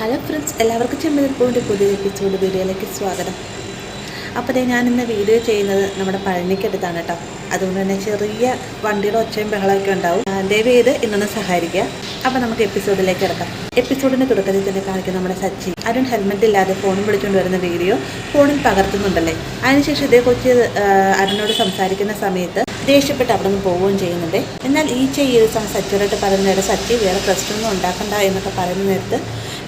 Hello friends, എല്ലാവർക്കും ചെമ്മതിരിപ്പോൻ്റെ പുതിയ episode വീഡിയോയിലേക്ക് സ്വാഗതം. അപ്പോൾ ഞാനിന്ന് വീഡിയോ ചെയ്യുന്നത് നമ്മുടെ പഴനിക്കടുത്താണ് കേട്ടോ. അതുകൊണ്ട് തന്നെ ചെറിയ വണ്ടിയുടെ ഒച്ചയും ബഹളമൊക്കെ ഉണ്ടാവും. ദയവ് ചെയ്ത് ഇന്നൊന്ന് സഹായിക്കുക. അപ്പോൾ നമുക്ക് എപ്പിസോഡിലേക്ക് കിടക്കാം. എപ്പിസോഡിൻ്റെ തുടക്കത്തിൽ തന്നെ കാണിക്കുന്ന നമ്മുടെ സച്ചി അരുൺ ഹെൽമെറ്റ് ഇല്ലാതെ ഫോണും വിളിച്ചുകൊണ്ട് വരുന്ന വീഡിയോ ഫോണിൽ പകർത്തുന്നുണ്ടല്ലേ. അതിനുശേഷം ഇതേക്കുറിച്ച് അരുണോട് സംസാരിക്കുന്ന സമയത്ത് ദേഷ്യപ്പെട്ട് അവിടെ നിന്ന് പോവുകയും ചെയ്യുന്നുണ്ട്. എന്നാൽ ഈ സച്ചിയോടായിട്ട് പറയുന്ന നേരം സച്ചി വേറെ പ്രശ്നമൊന്നും ഉണ്ടാക്കണ്ട എന്നൊക്കെ പറയുന്ന നേരത്ത്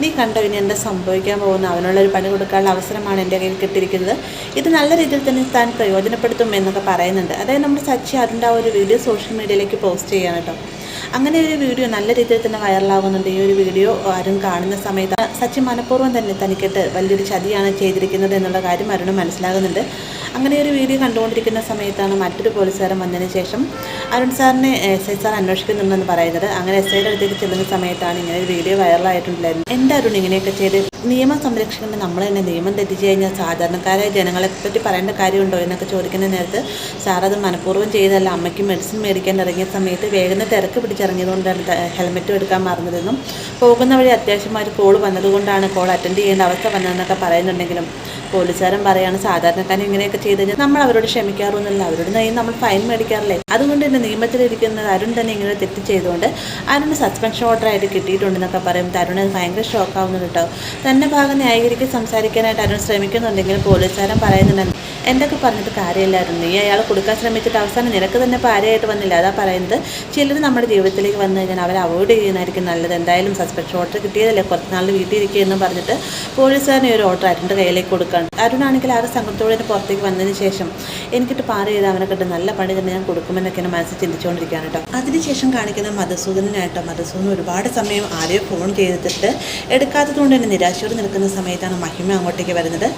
നീ കണ്ടോ ഇനി എന്താ സംഭവിക്കാൻ പോകുന്ന, അവനുള്ളൊരു പണി കൊടുക്കാനുള്ള അവസരമാണ് എൻ്റെ കയ്യിൽ കിട്ടിയിരിക്കുന്നത്, ഇത് നല്ല രീതിയിൽ തന്നെ താൻ പ്രയോജനപ്പെടുത്തും എന്നൊക്കെ പറയുന്നുണ്ട്. അതായത് നമ്മുടെ സച്ചി അതിൻ്റെ ആ ഒരു വീഡിയോ സോഷ്യൽ മീഡിയയിലേക്ക് പോസ്റ്റ് ചെയ്യാണ് കേട്ടോ. അങ്ങനെ ഒരു വീഡിയോ നല്ല രീതിയിൽ തന്നെ വൈറലാകുന്നുണ്ട്. ഈ ഒരു വീഡിയോ ആരും കാണുന്ന സമയത്ത് സച്ചി മനഃപൂർവ്വം തന്നെ തനിക്കിട്ട് വലിയൊരു ചതിയാണ് ചെയ്തിരിക്കുന്നത് എന്നുള്ള കാര്യം അരുണ് മനസ്സിലാകുന്നുണ്ട്. അങ്ങനെ ഒരു വീഡിയോ കണ്ടുകൊണ്ടിരിക്കുന്ന സമയത്താണ് മറ്റൊരു പോലീസുകാരൻ വന്നതിന് ശേഷം അരുൺ സാറിനെ എസ് ഐ സാർ അന്വേഷിക്കുന്നുണ്ടെന്ന് പറയുന്നത്. അങ്ങനെ എസ് ഐയുടെ അടുത്തേക്ക് ചെല്ലുന്ന സമയത്താണ് ഇങ്ങനെ ഒരു വീഡിയോ വൈറലായിട്ടുണ്ടായിരുന്നു. എന്താ അരുൺ ഇങ്ങനെയൊക്കെ ചെയ്ത് നിയമം സംരക്ഷിക്കേണ്ട നമ്മൾ തന്നെ നിയമം തെറ്റിച്ച് കഴിഞ്ഞാൽ സാധാരണക്കാരായ ജനങ്ങളെ പറ്റി പറയേണ്ട കാര്യമുണ്ടോ എന്നൊക്കെ ചോദിക്കുന്ന നേരത്ത് സാർ അത് മനഃപൂർവ്വം ചെയ്തല്ല, അമ്മയ്ക്ക് മെഡിസിൻ മേടിക്കാൻ ഇറങ്ങിയ സമയത്ത് വേഗം തിരക്ക് പിടിച്ചിറങ്ങിയതുകൊണ്ടാണ് ഹെൽമെറ്റ് എടുക്കാൻ മറന്നതെന്നും പോകുന്ന വഴി അത്യാവശ്യമായൊരു കോൾ വന്നതുകൊണ്ടാണ് കോൾ അറ്റൻഡ് ചെയ്യേണ്ട അവസ്ഥ വന്നതെന്നൊക്കെ പറയുന്നുണ്ടെങ്കിലും പോലീസുകാരൻ പറയാണ് സാധാരണക്കാരൻ ഇങ്ങനെയൊക്കെ ചെയ്ത് കഴിഞ്ഞാൽ നമ്മൾ അവരോട് ക്ഷമിക്കാറൊന്നുമില്ല, അവരോട് നമ്മൾ ഫൈൻ മേടിക്കാറില്ലേ, അതുകൊണ്ട് തന്നെ നിയമത്തിലിരിക്കുന്നത് അരുൺ തന്നെ ഇങ്ങനെ തെറ്റ് ചെയ്തുകൊണ്ട് അരുണ് സസ്പെൻഷൻ ഓർഡർ ആയിട്ട് കിട്ടിയിട്ടുണ്ടെന്നൊക്കെ പറയുമ്പോൾ അരുൺ ഭയങ്കര ഷോക്കാവുന്നുണ്ട് കേട്ടോ. തന്നെ ഭാഗം ന്യായീകരിച്ച് സംസാരിക്കാനായിട്ട് അരുൺ ശ്രമിക്കുന്നുണ്ടെങ്കിൽ പോലീസുകാരൻ പറയുന്നുണ്ട് എന്തൊക്കെ പറഞ്ഞിട്ട് കാര്യമില്ലായിരുന്നു, നീ അയാൾ കൊടുക്കാൻ ശ്രമിച്ചിട്ട് അവസാനം നിനക്ക് തന്നെ ഭാര്യയായിട്ട് വന്നില്ല. അതാ പറയുന്നത് ചിലർ നമ്മുടെ ജീവിതത്തിലേക്ക് വന്നു കഴിഞ്ഞാൽ അവരെ അവോയ്ഡ് ചെയ്യുന്നതായിരിക്കും നല്ലത്, എന്തായാലും സസ്പെൻഷൻ ഓർഡർ കിട്ടിയതല്ലേ, കുറച്ച് നാൾ വീട്ടിൽ ഇരിക്കുക എന്ന് പറഞ്ഞിട്ട് പോലീസുകാരനെ ഒരു ഓർഡർ അരുണിൻ്റെ കയ്യിലേക്ക് കൊടുക്കുകയാണ്. അരുണാണെങ്കിൽ ആ ഒരു സംഘത്തോടെ പുറത്തേക്ക് വന്നതിന് ശേഷം എനിക്കിട്ട് പാറ് ചെയ്ത് അവനെ കിട്ടും നല്ല പണി തന്നെ ഞാൻ കൊടുക്കുമെന്നൊക്കെയാണ് മനസ്സിൽ ചിന്തിച്ചുകൊണ്ടിരിക്കുകയാണ് കേട്ടോ. അതിനുശേഷം കാണിക്കുന്ന മധുസൂദനായിട്ടോ. മധുസൂദൻ ഒരുപാട് സമയം ആരെയോ ഫോൺ ചെയ്തിട്ട് എടുക്കാത്തതുകൊണ്ട് തന്നെ നിരാശയോട് നിൽക്കുന്ന സമയത്താണ് മഹിമ അങ്ങോട്ടേക്ക് വരുന്നത്.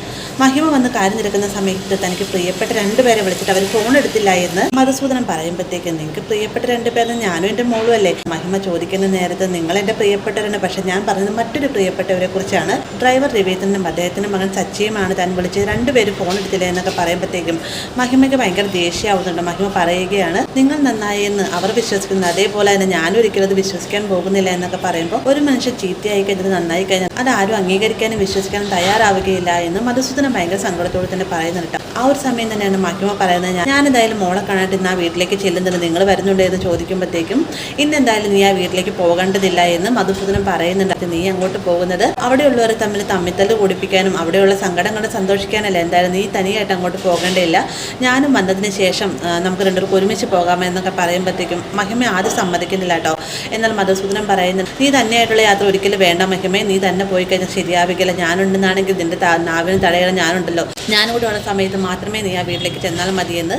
മഹിമ വന്ന് കാര്യം നിൽക്കുന്ന സമയത്ത് തനിക്ക് പ്രിയപ്പെട്ട രണ്ടുപേരെ വിളിച്ചിട്ട് അവർ ഫോൺ എടുത്തില്ല എന്ന് മധുസൂദനൻ പറയുമ്പോഴത്തേക്ക് നിങ്ങൾക്ക് പ്രിയപ്പെട്ട രണ്ടുപേരും ഞാനും എൻ്റെ മോളും അല്ലേ. മഹിമ ചോദിക്കുന്ന നേരത്ത് നിങ്ങൾ എൻ്റെ പ്രിയപ്പെട്ടവരാണ്, പക്ഷെ ഞാൻ പറയുന്നത് മറ്റൊരു പ്രിയപ്പെട്ടവരെ കുറിച്ചാണ്. ഡ്രൈവർ രവീന്ദ്രനും അദ്ദേഹത്തിൻ്റെ മകൻ സച്ചിയുമാണ് താൻ വിളിച്ച് രണ്ടുപേരും ഫോൺ എടുത്തില്ല എന്നൊക്കെ പറയുമ്പോഴത്തേക്കും മഹിമയ്ക്ക് ഭയങ്കര ദേഷ്യമാവുന്നുണ്ട്. മഹിമ പറയുകയാണ് നിങ്ങൾ നന്നായി എന്ന് അവർ വിശ്വസിക്കുന്നത് അതേപോലെ തന്നെ ഞാനും ഒരിക്കലും അത് വിശ്വസിക്കാൻ പോകുന്നില്ല എന്നൊക്കെ പറയുമ്പോൾ ഒരു മനുഷ്യൻ ചീത്തയായി കഴിഞ്ഞത് നന്നായി കഴിഞ്ഞാൽ അത് ആരും അംഗീകരിക്കാനും വിശ്വസിക്കാനും തയ്യാറാവുകയില്ല എന്ന് മധുസൂദനൻ ഭയങ്കര സങ്കടത്തോടെ തന്നെ പറയുന്നുണ്ട്. ആ ഒരു സമയം തന്നെയാണ് മഹിമ പറയുന്നത് ഞാൻ എന്തായാലും മോളെ കാണാണ്ട് ഇന്ന് ആ വീട്ടിലേക്ക് ചെല്ലുന്നത്, നിങ്ങൾ വരുന്നുണ്ട് എന്ന് ചോദിക്കുമ്പോഴത്തേക്കും ഇന്നെന്തായാലും നീ ആ വീട്ടിലേക്ക് പോകേണ്ടതില്ല എന്ന് മധുസൂദനൻ പറയുന്നുണ്ട്. നീ അങ്ങോട്ട് പോകുന്നത് അവിടെയുള്ളവരെ തമ്മിത്തല്ല് കൂടിപ്പിക്കാനും അവിടെയുള്ള സങ്കടങ്ങൾ സന്തോഷിക്കാനല്ല, എന്തായാലും നീ തനിയായിട്ട് അങ്ങോട്ട് പോകേണ്ടതില്ല, ഞാനും വന്നതിന് ശേഷം നമുക്ക് രണ്ടുപേർക്ക് ഒരുമിച്ച് പോകാമെന്നൊക്കെ പറയുമ്പോഴത്തേക്കും മഹിമ ആദ്യം സമ്മതിക്കുന്നില്ല കേട്ടോ. എന്നാൽ മധുസൂദനൻ പറയുന്നത് നീ തന്നെയായിട്ടുള്ള യാത്ര ഒരിക്കലും വേണ്ട മഹിമേ, നീ തന്നെ പോയി കഴിഞ്ഞാൽ ശരിയാവില്ല, ഞാനുണ്ടെന്നാണെങ്കിൽ നിന്റെ നാവിന് തടയാൻ ഞാനുണ്ടല്ലോ, ഞാനിവിടെ ഉള്ള സമയത്ത് മാത്രമേ നീ ആ വീട്ടിലേക്ക് ചെന്നാൽ മതിയെന്ന്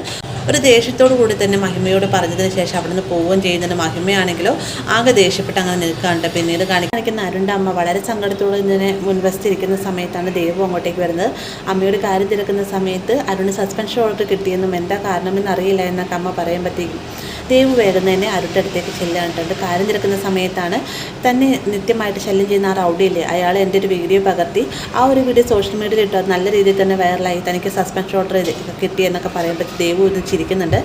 ഒരു ദേഷ്യത്തോടു കൂടി തന്നെ മഹിമയോട് പറഞ്ഞതിന് ശേഷം അവിടെ നിന്ന് പോവുകയും ചെയ്യുന്നുണ്ട്. മഹിമയാണെങ്കിലോ ആകെ ദേഷ്യപ്പെട്ട് അങ്ങനെ നിൽക്കാണ്ട്. പിന്നീട് കാണിക്കുന്ന അരുണിൻ്റെ അമ്മ വളരെ സങ്കടത്തോടെ ഇങ്ങനെ മുൻവശത്തിരിക്കുന്ന സമയത്താണ് ദേവു അങ്ങോട്ടേക്ക് വരുന്നത്. അമ്മയുടെ കാര്യം തിരക്കുന്ന സമയത്ത് അരുണ് സസ്പെൻഷൻ ഓർഡർ കിട്ടിയെന്നും എന്താ കാരണമെന്ന് അറിയില്ല എന്നൊക്കെ അമ്മ പറയുമ്പോഴത്തേക്കും ദേവു വേഗം തന്നെ അരുണിൻ്റെ അടുത്തേക്ക് ചെല്ലാനിട്ടുണ്ട്. കാര്യം തിരക്കുന്ന സമയത്താണ് തന്നെ നിത്യമായിട്ട് ശല്യം ചെയ്യുന്ന ആ റൗഡിയില്ലേ അയാൾ എൻ്റെ ഒരു വീഡിയോ പകർത്തി ആ ഒരു വീഡിയോ സോഷ്യൽ മീഡിയയിൽ ഇട്ടത് നല്ല രീതിയിൽ തന്നെ വൈറലായി, തനിക്ക് സസ്പെൻഷൻ ഓർഡർ കിട്ടിയെന്നൊക്കെ പറയുമ്പോൾ ദേവു ഇത് ചിരിക്കുന്നുണ്ട്.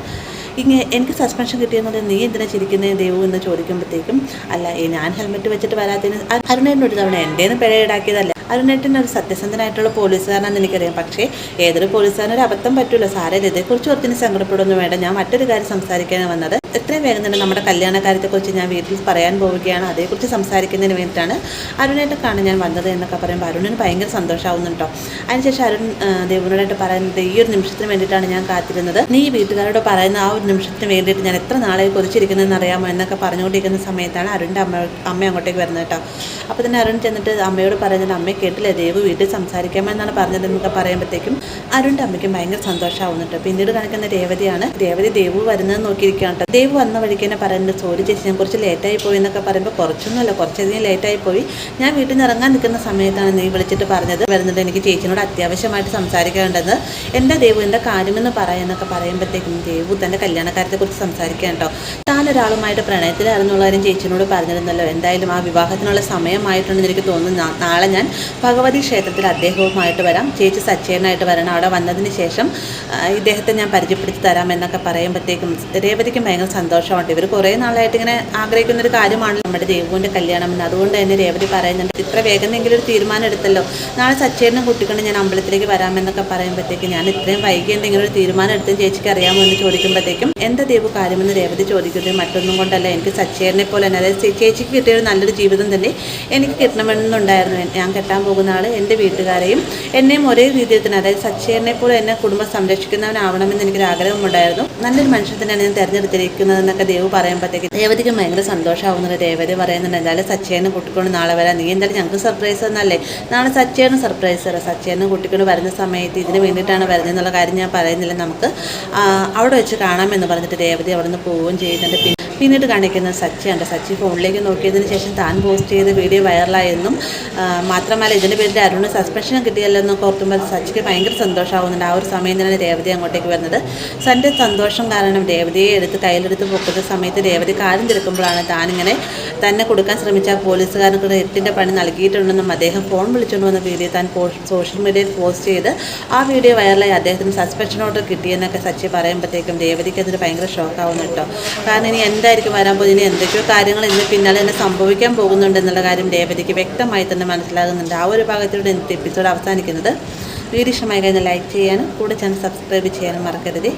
എനിക്ക് സസ്പെൻഷൻ കിട്ടിയെന്നത് നീ എന്തിനാ ചിരിക്കുന്നത് ദേവു എന്ന് ചോദിക്കുമ്പോഴത്തേക്കും അല്ല ഞാൻ ഹെൽമെറ്റ് വെച്ചിട്ട് വരാത്തതിന് അരുണേട്ടൻ ഒരു തവണ എൻ്റെന്ന് പിഴ ഈടാക്കിയതല്ല, അരുണേട്ടൻ ഒരു സത്യസന്ധനായിട്ടുള്ള പോലീസുകാരനാണെന്ന് എനിക്കറിയാം, പക്ഷേ ഏതൊരു പോലീസുകാരനും ഒരു അബദ്ധം പറ്റില്ല സാറേ, ഇതേക്കുറിച്ച് ഒത്തിരി സങ്കടപ്പെടുന്നു വേണ്ട, ഞാൻ മറ്റൊരു കാര്യം സംസാരിക്കാനാണ് വന്നത്, എത്രയും വേഗം തന്നെ നമ്മുടെ കല്യാണ കാര്യത്തെക്കുറിച്ച് ഞാൻ വീട്ടിൽ പറയാൻ പോവുകയാണ്, അതേക്കുറിച്ച് സംസാരിക്കുന്നതിന് വേണ്ടിയിട്ടാണ് അരുണേട്ടൻ കാണാൻ ഞാൻ വന്നത് എന്നൊക്കെ പറയുമ്പോൾ അരുണിന് ഭയങ്കര സന്തോഷമാവുന്നുണ്ടോ. അതിനുശേഷം അരുൺ ദേവുവിനോടായിട്ട് പറയുന്നത് ഈ ഒരു നിമിഷത്തിന് വേണ്ടിയിട്ടാണ് ഞാൻ കാത്തിരുന്നത്, നീ വീട്ടുകാരോട് പറയുന്ന ആ ഒരു നിമിഷത്തിന് വേണ്ടിയിട്ട് ഞാൻ എത്ര നാളായി കൊതിച്ചിരിക്കുന്നതെന്ന് അറിയാമോ എന്നൊക്കെ പറഞ്ഞുകൊണ്ടിരിക്കുന്ന സമയത്താണ് അരുണിൻ്റെ അമ്മ അങ്ങോട്ടേക്ക് വരുന്നത് കേട്ടോ. അപ്പോൾ തന്നെ അരുൺ ചെന്നിട്ട് അമ്മയോട് പറയുന്നത് അമ്മയെ കേട്ടില്ല, ദേവു വീട്ടിൽ സംസാരിക്കാമെന്നാണ് പറഞ്ഞതെന്നൊക്കെ പറയുമ്പോഴത്തേക്കും അരുണിൻ്റെ അമ്മയ്ക്കും ഭയങ്കര സന്തോഷമാവുന്നുണ്ട്. പിന്നീട് കാണിക്കുന്ന രേവതിയാണ്. രേവതി ദേവു വരുന്നത് നോക്കിയിരിക്കുകയാണ് കേട്ടോ. ദേവു വന്ന വഴിക്ക് തന്നെ പറയുന്നത് സോറി ചേച്ചി ഞാൻ കുറച്ച് ലേറ്റായി പോയി എന്നൊക്കെ പറയുമ്പോൾ കുറച്ചൊന്നുമല്ല കുറച്ചധികം ലേറ്റായി പോയി, ഞാൻ വീട്ടിൽ നിന്ന് ഇറങ്ങാൻ നിൽക്കുന്ന സമയത്താണ് നീ വിളിച്ചിട്ട് പറഞ്ഞത് വരുന്നത്, എനിക്ക് ചേച്ചിനോട് അത്യാവശ്യമായിട്ട് സംസാരിക്കേണ്ടത്, എൻ്റെ ദേവു എൻ്റെ കാര്യമെന്ന് പറയാമെന്നൊക്കെ പറയുമ്പോഴത്തേക്കും ദേവു തൻ്റെ കല്യാണക്കാര്യത്തെക്കുറിച്ച് സംസാരിക്കാൻ കേട്ടോ. താൻ ഒരാളുമായിട്ട് പ്രണയത്തിലായിരുന്നുള്ള കാര്യം ചേച്ചിനോട് പറഞ്ഞിരുന്നല്ലോ, എന്തായാലും ആ വിവാഹത്തിനുള്ള സമയമായിട്ടുണ്ടെന്ന് എനിക്ക് തോന്നുന്നു, നാളെ ഞാൻ ഭഗവതി ക്ഷേത്രത്തിൽ അദ്ദേഹവുമായിട്ട് വരാം, ചേച്ചി സച്ചേനായിട്ട് വരണം, അവിടെ വന്നതിന് ശേഷം ഇദ്ദേഹത്തെ ഞാൻ പരിചയപ്പെടുത്തി തരാം എന്നൊക്കെ പറയുമ്പോഴത്തേക്കും രേവതിക്കും ഭയങ്കര സന്തോഷമുണ്ട്. ഇവർ കുറേ നാളായിട്ട് ഇങ്ങനെ ആഗ്രഹിക്കുന്നൊരു കാര്യമാണ് നമ്മുടെ ദേവുവിൻ്റെ കല്യാണം എന്ന്. അതുകൊണ്ട് തന്നെ രേവതി പറയുന്നുണ്ട്, ഇത്ര വേഗമെങ്കിലും ഒരു തീരുമാനം എടുത്തല്ലോ, നാളെ സച്ചേനും കുട്ടിക്കൊണ്ട് ഞാൻ അമ്പലത്തിലേക്ക് വരാമെന്നൊക്കെ പറയുമ്പോഴത്തേക്കും ഞാൻ ഇത്രയും വൈകി എന്തെങ്കിലും ഒരു തീരുമാനം എടുത്ത് ചേച്ചിക്ക് അറിയാമോ എന്ന് ചോദിക്കുമ്പോഴത്തേക്കും എന്താ ദേവു കാര്യമെന്ന് രേവതി ചോദിക്കുന്നത് മറ്റൊന്നും കൊണ്ടല്ല, എനിക്ക് സച്ചേനെ പോലെ തന്നെ, അതായത് ചേച്ചിക്ക് കിട്ടിയൊരു നല്ലൊരു ജീവിതം തന്നെ എനിക്ക് കിട്ടണമെന്നുണ്ടായിരുന്നു. ഞാൻ കെട്ടാൻ പോകുന്ന ആൾ എൻ്റെ വീട്ടുകാരെയും എന്നെയും ഒരേ രീതിയിൽ തന്നെ, അതായത് സച്ചേനെ പോലെ എന്നെ കുടുംബം സംരക്ഷിക്കുന്നവനാവണമെന്ന് എനിക്കൊരു ആഗ്രഹമുണ്ടായിരുന്നു. നല്ലൊരു മനുഷ്യൻ തന്നെയാണ് ഞാൻ തിരഞ്ഞെടുത്തിരിക്കുന്നതെന്നൊക്കെ ദേവു പറയുമ്പോഴത്തേക്കും രേവതിക്ക് ഭയങ്കര സന്തോഷമാവുന്നത്. രേവതി പറയുന്നുണ്ട്, എന്തായാലും സച്ചേനെ കുട്ടിക്കൊണ്ട് നാളെ വരാം, നീ എന്തായാലും ഞങ്ങൾക്ക് സർപ്രൈസ് എന്നല്ലേ, നാളെ സച്ചേനും സർപ്രൈസ് തരാം. സച്ചേനും കുട്ടിക്കൊണ്ട് വരുന്ന സമയത്ത് ഇതിന് വേണ്ടിയിട്ടാണ് വരുന്നത് എന്നുള്ള കാര്യം ഞാൻ പറയുന്നില്ല, നമുക്ക് അവിടെ വെച്ച് കാണാമെന്ന് പറഞ്ഞിട്ട് രേവതി അവിടെ നിന്ന് പോവുകയും ചെയ്യുന്നുണ്ട്. പിന്നീട് കാണിക്കുന്നത് സച്ചിയുണ്ട്. സച്ചി ഫോണിലേക്ക് നോക്കിയതിന് ശേഷം താൻ പോസ്റ്റ് ചെയ്ത വീഡിയോ വൈറലായെന്നും മാത്രമല്ല ഇതിൻ്റെ പേരിൽ അരുണ് സസ്പെൻഷൻ കിട്ടിയല്ലോ എന്നൊക്കെ ഓർത്തുമ്പോൾ സച്ചിക്ക് ഭയങ്കര സന്തോഷമാവുന്നുണ്ട്. ആ ഒരു സമയം തന്നെയാണ് രേവതി അങ്ങോട്ടേക്ക് വരുന്നത്. സൻ്റെ സന്തോഷം കാരണം രേവതിയെ കയ്യിലെടുത്ത് പൊക്കുന്ന സമയത്ത് രേവതി കാര്യം തിരക്കുമ്പോഴാണ് താനിങ്ങനെ തന്നെ കൊടുക്കാൻ ശ്രമിച്ച പോലീസുകാർക്ക് 8ൻ്റെ പണി നൽകിയിട്ടുണ്ടെന്നും അദ്ദേഹം ഫോൺ വിളിച്ചുകൊണ്ട് വന്ന വീഡിയോ താൻ സോഷ്യൽ മീഡിയയിൽ പോസ്റ്റ് ചെയ്ത് ആ വീഡിയോ വൈറലായി അദ്ദേഹത്തിന് സസ്പെൻഷൻ ഓർഡർ കിട്ടിയെന്നൊക്കെ സച്ചി പറയുമ്പോഴത്തേക്കും രേവതിക്ക് അതിന് ഭയങ്കര ഷോക്കാവുന്നു കേട്ടോ. കാരണം ഇനി എന്തായിരിക്കും വരാൻ പോകുന്നത്, ഇനി എന്തൊക്കെയോ കാര്യങ്ങൾ ഇന്ന് പിന്നാലെ തന്നെ സംഭവിക്കാൻ പോകുന്നുണ്ടെന്നുള്ള കാര്യം രേവതിക്ക് വ്യക്തമായി തന്നെ മനസ്സിലാകുന്നുണ്ട്. ആ ഒരു ഭാഗത്തിലൂടെ ഇന്നത്തെ എപ്പിസോഡ് അവസാനിക്കുന്നത്. വീഡിയോ ഇഷ്ടമായി കഴിഞ്ഞാൽ ലൈക്ക് ചെയ്യാനും കൂടെ ചാനൽ സബ്സ്ക്രൈബ് ചെയ്യാനും മറക്കരുത്.